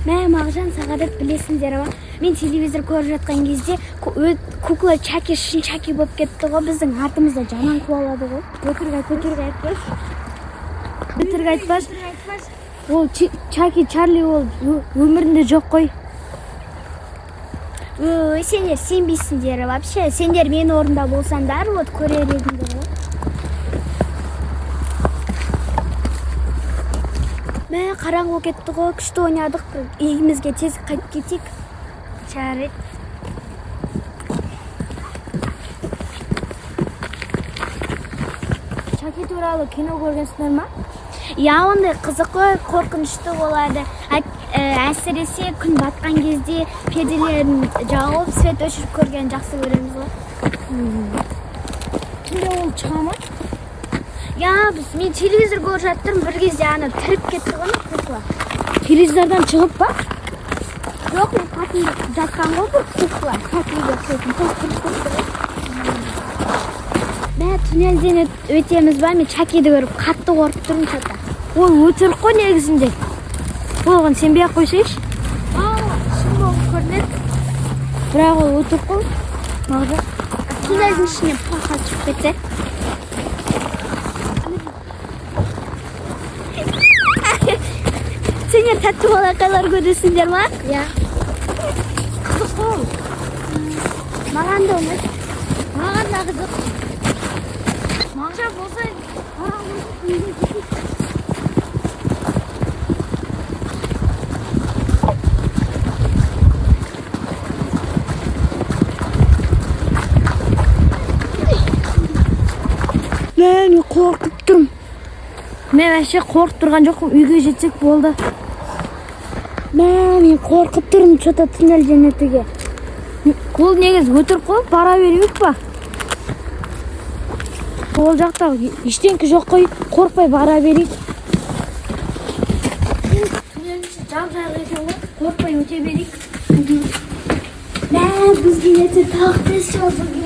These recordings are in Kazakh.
Мә Мағжан, Сағадат, білесіңдер ма? Мен телевизор көріп жатқан кезде кукла Чаки шын Чаки болып кетті ғой, біздің артымызда жаман қуалады ғой. Өтірік айтпаш. Ол Чаки Чарли ол өмірінде жоқ қой. Сендер сенбейсіңдер вообще. Сендер мен орында болсаңдар, вот көрер едіңдер ғой. Мә қараңғы кетті ғой, күшті ойнадық. Үйімізге тез қайтып кетейік. Жарайды. Чаки туралы кино көргенсіңдер ма? Я, ондай қызық қой, қорқынышты болады. Әсіресе күн батқан кезде перделерін жауып, свет өшіріп көрген жақсы көреміз ғой. Түнде ол шыға ма? Я, мен телевизор көріп жаттым, бір кезде аны тіріп кетті ғой, кукла. Телевизордан шығып па? Жоқ, мен қатында жатқан ғой бұл кукла. Қатында сөйтін, Мә, туннелден өтеміз ба? Мен Чакиді көріп қатты қорқып тұрмын шата. Ол өтірік қой негізінде. Болған сенбей ақ қойсайшы. Шын болып көрінеді. Бірақ ол өтірік қой. Мағжан. Туннелдің ішінен пақа шығып кетсе. Сендер тәтті балақайлар көресіңдер ма? Иә. Қызық қой. Маған да ұнайды. Маған да қызық. Мағжан болса, Мен қорқып тұрмын. Мен әше қорқып тұрған жоқпын, үйге жетсек болды. Мен қорқып тұрмын, что-то туннелден өтуге. Ол негіз өтірік қой, бара бермейік па? Ол жақта ештеңке жоқ қой, қорқпай бара берейік. Туннелдің жап-жарық екен ғой, қорқпай өте берейік. Мә, бізге ертең тағы тест жазу керек.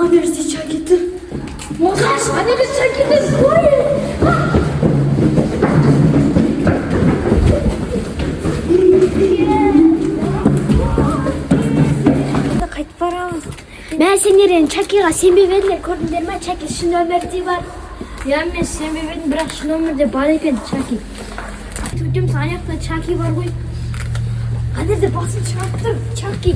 Nerede Çakit'tir? Montaj, nerede Çakit'tir? Қайтып барамыз. Мә, сендерден Чакиға сенбеп едіңдер, көрдіңдер ме? Чаки шын өмірде бар. Я, мен сенбеп едім, бірақ шын өмірде бар екен Чаки. Өтеміз аяқта Чаки бар ғой. Қанерде басын шығарып тұр Чаки.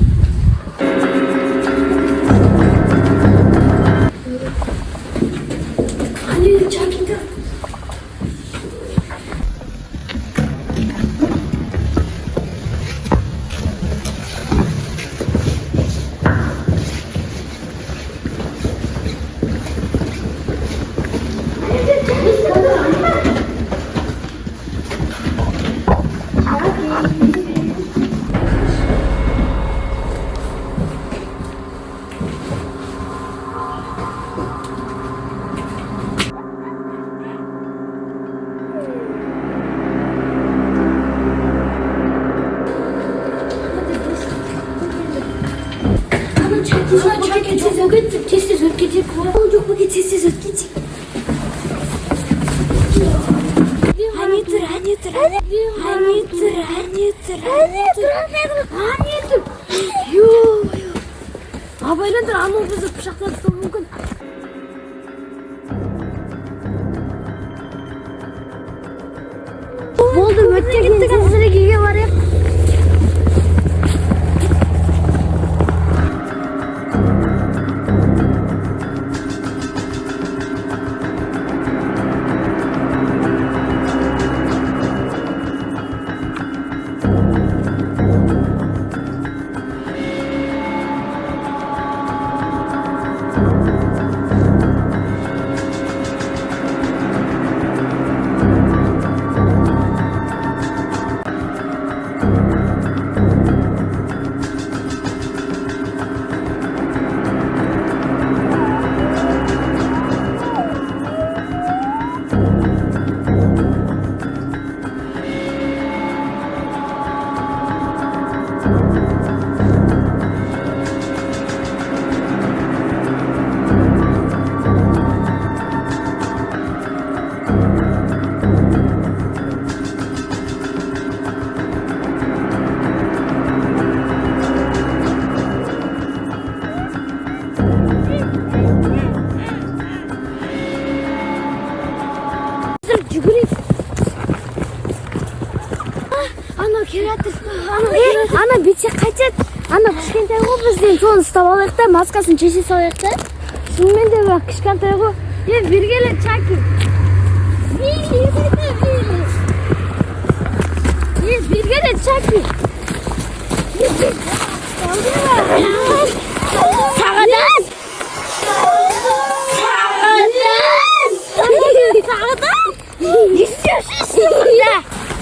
Қанерде Чаки тұр. Tez öt getir. Yok bu tez öt getir. Hani dur. Yok. Абайландар, анау бізді пышақтан ұстауы мүмкін. Болды, өтте кеттік, әзірегеге барайық. сен қайтеді ана кішкентай ғой бізден соны ұстап алайық та маскасын шеше салайық та шынымен де бірақ кішкентай ғой бергелі Чаки бергелі Чаки сағадан не істеуші сен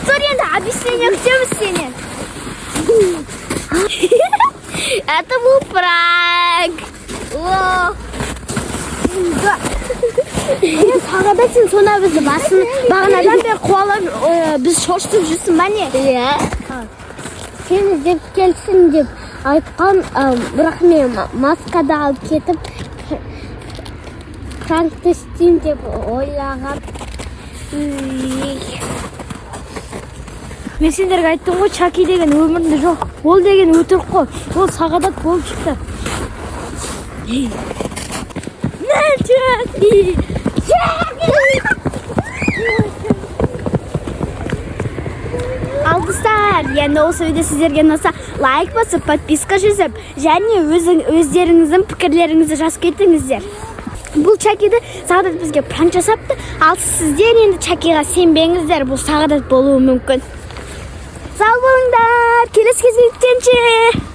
тұр енді объяснение күтеміз сенен это был пранк сағада сен сонда бізді бағанадан бері қуалап біз шошытып жүрсің ба не иә сен іздеп келсін деп айтқан бірақ мен маскада алып кетіп пранкті істеймін деп ойлаған мен сендерге айттым ғой Чаки деген өмірінде жоқ ол деген өтірік қой ол сағадат болып шықты ал достар енді осы видео сіздерге ұнаса лайк басып подписка жасап және өздеріңіздің пікірлеріңізді жазып кетіңіздер бұл Чакиді сағадат бізге пранк жасапты ал сіздер енді Чакиға сенбеңіздер бұл сағадат болуы мүмкін сау болыңдар келесі кездескенше